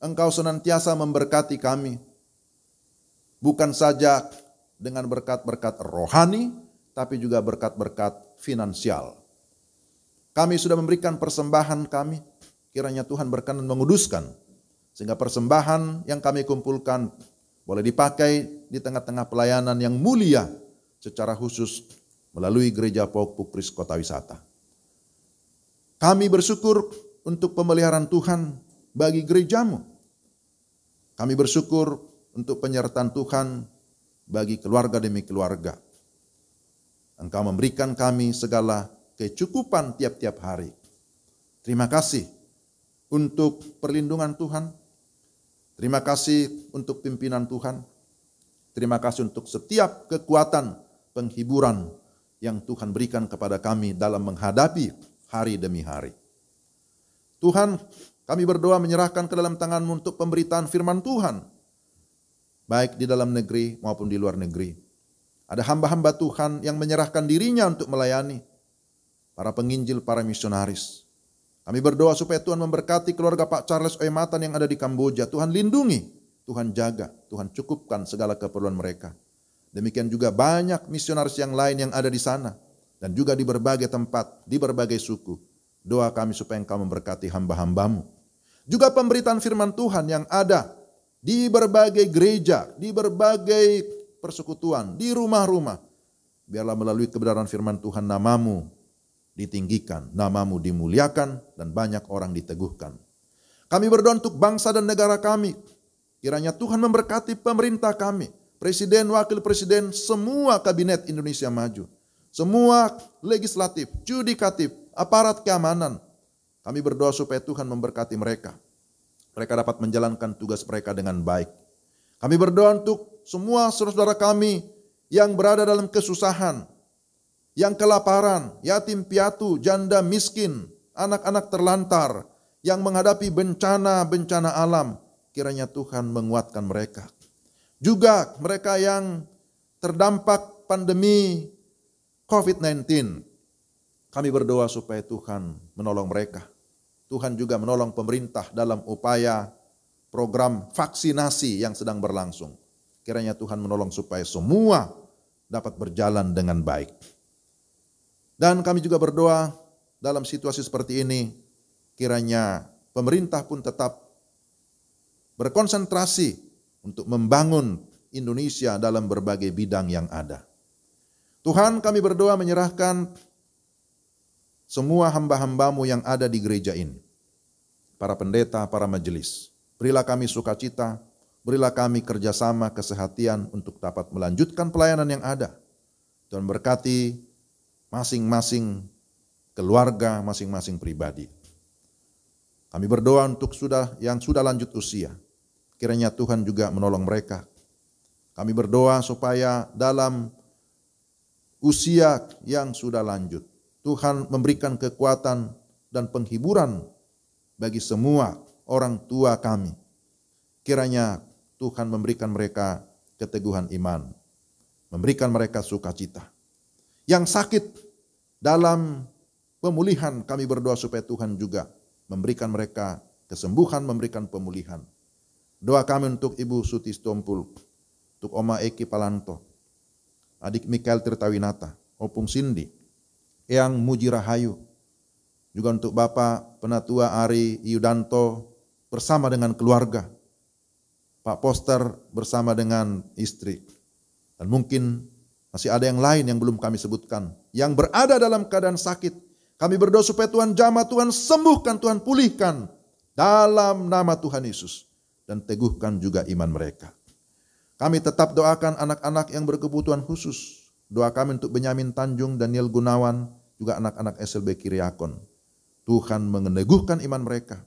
Engkau senantiasa memberkati kami. Bukan saja dengan berkat-berkat rohani, tapi juga berkat-berkat finansial. Kami sudah memberikan persembahan kami, kiranya Tuhan berkenan menguduskan, sehingga persembahan yang kami kumpulkan boleh dipakai di tengah-tengah pelayanan yang mulia, secara khusus melalui Gereja Pauk Pukris Kota Wisata. Kami bersyukur untuk pemeliharaan Tuhan bagi gerejamu. Kami bersyukur untuk penyertaan Tuhan bagi keluarga demi keluarga. Engkau memberikan kami segala kecukupan tiap-tiap hari. Terima kasih untuk perlindungan Tuhan. Terima kasih untuk pimpinan Tuhan. Terima kasih untuk setiap kekuatan penghiburan yang Tuhan berikan kepada kami dalam menghadapi hari demi hari. Tuhan, kami berdoa menyerahkan ke dalam tangan-Mu untuk pemberitaan firman Tuhan, baik di dalam negeri maupun di luar negeri. Ada hamba-hamba Tuhan yang menyerahkan dirinya untuk melayani, para penginjil, para misionaris. Kami berdoa supaya Tuhan memberkati keluarga Pak Charles Oematan yang ada di Kamboja. Tuhan lindungi, Tuhan jaga, Tuhan cukupkan segala keperluan mereka. Demikian juga banyak misionaris yang lain yang ada di sana, dan juga di berbagai tempat, di berbagai suku. Doa kami supaya Engkau memberkati hamba-hamba-Mu. Juga pemberitaan firman Tuhan yang ada di berbagai gereja, di berbagai persekutuan, di rumah-rumah. Biarlah melalui kebenaran firman Tuhan nama-Mu ditinggikan, nama-Mu dimuliakan, dan banyak orang diteguhkan. Kami berdoa untuk bangsa dan negara kami. Kiranya Tuhan memberkati pemerintah kami, presiden, wakil presiden, semua kabinet Indonesia Maju, semua legislatif, judikatif, aparat keamanan. Kami berdoa supaya Tuhan memberkati mereka. Mereka dapat menjalankan tugas mereka dengan baik. Kami berdoa untuk semua saudara-saudara kami yang berada dalam kesusahan, yang kelaparan, yatim piatu, janda miskin, anak-anak terlantar, yang menghadapi bencana-bencana alam. Kiranya Tuhan menguatkan mereka. Juga mereka yang terdampak pandemi COVID-19. Kami berdoa supaya Tuhan menolong mereka. Tuhan juga menolong pemerintah dalam upaya program vaksinasi yang sedang berlangsung. Kiranya Tuhan menolong supaya semua dapat berjalan dengan baik. Dan kami juga berdoa dalam situasi seperti ini, kiranya pemerintah pun tetap berkonsentrasi untuk membangun Indonesia dalam berbagai bidang yang ada. Tuhan, kami berdoa menyerahkan semua hamba-hamba-Mu yang ada di gereja ini, para pendeta, para majelis. Berilah kami sukacita, berilah kami kerjasama, kesehatian untuk dapat melanjutkan pelayanan yang ada. Tuhan berkati masing-masing keluarga, masing-masing pribadi. Kami berdoa untuk yang sudah lanjut usia. Kiranya Tuhan juga menolong mereka. Kami berdoa supaya dalam usia yang sudah lanjut, Tuhan memberikan kekuatan dan penghiburan bagi semua orang tua kami. Kiranya Tuhan memberikan mereka keteguhan iman, memberikan mereka sukacita. Yang sakit dalam pemulihan, kami berdoa supaya Tuhan juga memberikan mereka kesembuhan, memberikan pemulihan. Doa kami untuk Ibu Suti Stompul, untuk Oma Eki Palanto, adik Mikael Tirtawinata, Opung Cindy, Eyang Muji Rahayu, juga untuk Bapak Penatua Ari Yudanto bersama dengan keluarga, Pak Poster bersama dengan istri, dan mungkin masih ada yang lain yang belum kami sebutkan, yang berada dalam keadaan sakit. Kami berdoa supaya Tuhan jamah, Tuhan sembuhkan, Tuhan pulihkan dalam nama Tuhan Yesus, dan teguhkan juga iman mereka. Kami tetap doakan anak-anak yang berkebutuhan khusus. Doa kami untuk Benyamin Tanjung, Daniel Gunawan, juga anak-anak SLB Kiriakon. Tuhan meneguhkan iman mereka.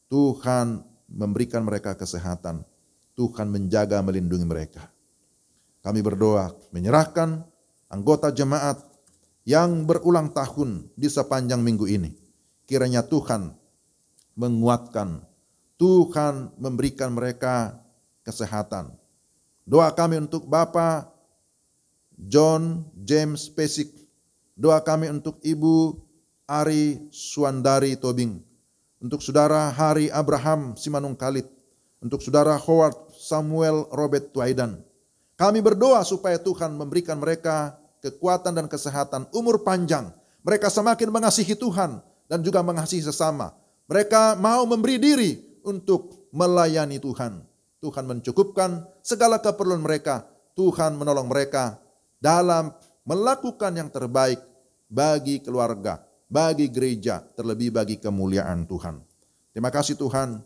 Tuhan memberikan mereka kesehatan. Tuhan menjaga, melindungi mereka. Kami berdoa menyerahkan anggota jemaat yang berulang tahun di sepanjang minggu ini. Kiranya Tuhan menguatkan. Tuhan memberikan mereka kesehatan. Doa kami untuk Bapak John James Pesik. Doa kami untuk Ibu Ari Suandari Tobing. Untuk Saudara Hari Abraham Simanungkalit. Untuk Saudara Howard Samuel Robert Tuaidan. Kami berdoa supaya Tuhan memberikan mereka kekuatan dan kesehatan, umur panjang. Mereka semakin mengasihi Tuhan dan juga mengasihi sesama. Mereka mau memberi diri untuk melayani Tuhan. Tuhan mencukupkan segala keperluan mereka. Tuhan menolong mereka dalam melakukan yang terbaik bagi keluarga, bagi gereja, terlebih bagi kemuliaan Tuhan. Terima kasih Tuhan.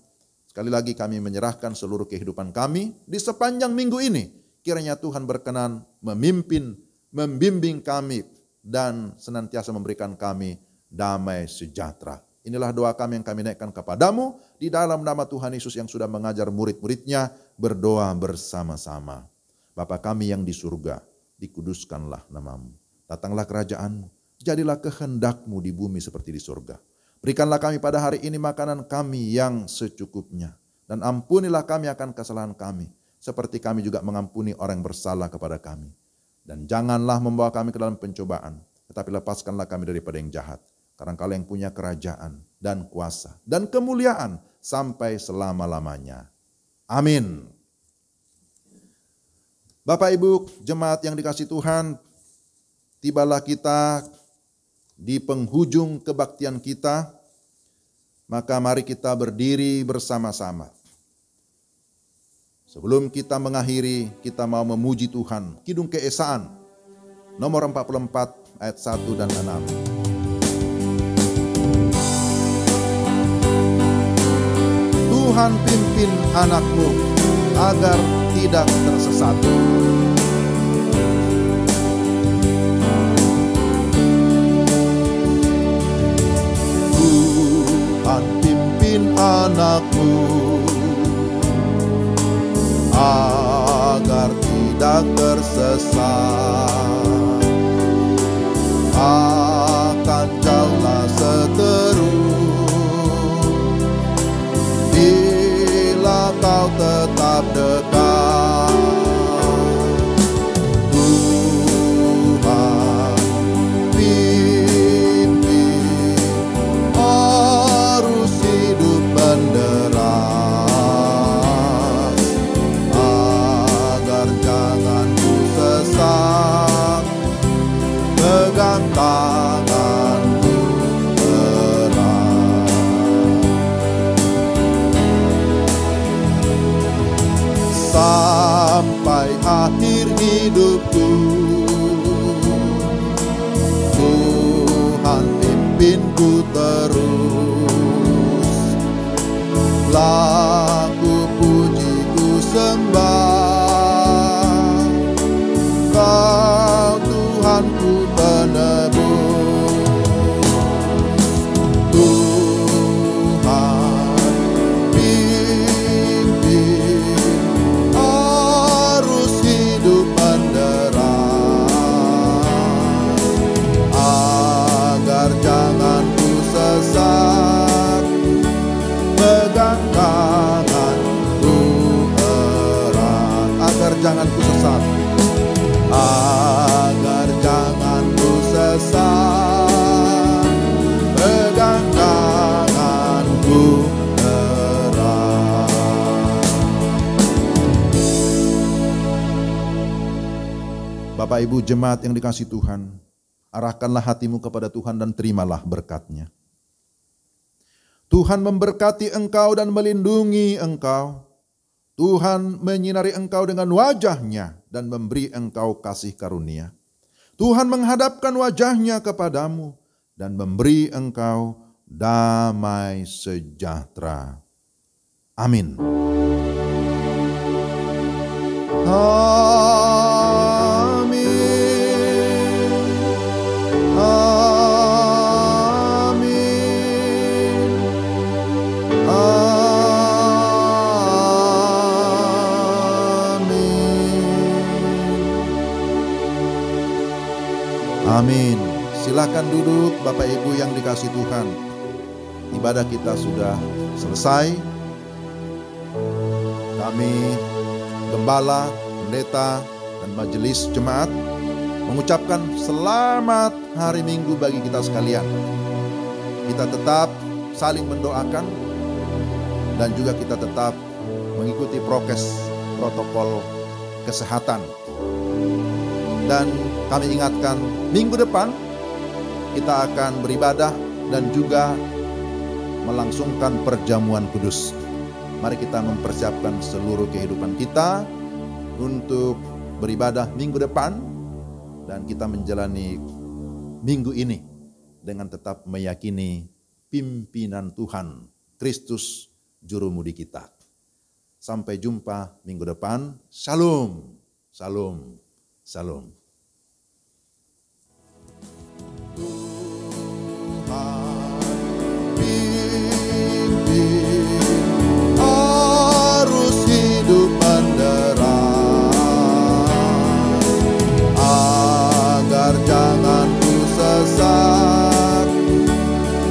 Sekali lagi kami menyerahkan seluruh kehidupan kami di sepanjang minggu ini. Kiranya Tuhan berkenan memimpin, membimbing kami dan senantiasa memberikan kami damai sejahtera. Inilah doa kami yang kami naikkan kepadamu di dalam nama Tuhan Yesus yang sudah mengajar murid-muridnya berdoa bersama-sama. Bapa kami yang di surga, dikuduskanlah namamu. Datanglah kerajaanmu, jadilah kehendakmu di bumi seperti di surga. Berikanlah kami pada hari ini makanan kami yang secukupnya. Dan ampunilah kami akan kesalahan kami, seperti kami juga mengampuni orang yang bersalah kepada kami. Dan janganlah membawa kami ke dalam pencobaan, tetapi lepaskanlah kami daripada yang jahat. Karena Engkau yang punya kerajaan dan kuasa dan kemuliaan sampai selama-lamanya. Amin. Bapak Ibu jemaat yang dikasihi Tuhan, tibalah kita di penghujung kebaktian kita, maka mari kita berdiri bersama-sama. Sebelum kita mengakhiri, kita mau memuji Tuhan. Kidung Keesaan, nomor 44 ayat 1 dan 6. Tuhan pimpin anakmu agar tidak tersesat. Tuhan pimpin anakmu agar tidak tersesat. Akan jauhlah seteru bila kau tetap dekat. Tuhan pimpin arus hidup menderas agar jangan ku sesat. Pegang tanganku erat. Sampai akhir hidupku, Tuhan pimpinku terus. Laku pujiku sembah, Kau Tuhanku penebus. Tuhan pimpin arus hidup menderas agar jangan ku sesat. Pegang tanganku erat agar jangan ku sesat. Agar jangan ku sesat, pegang tanganku erat. Bapak Ibu jemaat yang dikasihi Tuhan, arahkanlah hatimu kepada Tuhan dan terimalah berkat-Nya. Tuhan memberkati engkau dan melindungi engkau. Tuhan menyinari engkau dengan wajah-Nya dan memberi engkau kasih karunia. Tuhan menghadapkan wajah-Nya kepadamu dan memberi engkau damai sejahtera. Amin. Amin. Amin. Silakan duduk Bapak Ibu yang dikasihi Tuhan. ibadah kita sudah selesai. Kami, gembala, pendeta, dan majelis jemaat mengucapkan selamat hari Minggu bagi kita sekalian. Kita tetap saling mendoakan dan juga kita tetap mengikuti protokol kesehatan. Dan kami ingatkan, minggu depan kita akan beribadah dan juga melangsungkan perjamuan kudus. Mari kita mempersiapkan seluruh kehidupan kita untuk beribadah minggu depan dan kita menjalani minggu ini dengan tetap meyakini pimpinan Tuhan Kristus Jurumudi kita. Sampai jumpa minggu depan. Shalom, shalom, shalom. Arus hidup menderai, agar jangan ku sesat,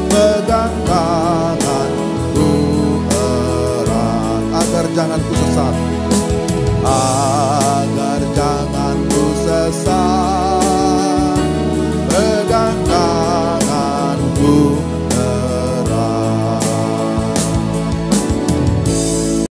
pegang tanganku erat, Agar jangan ku sesat,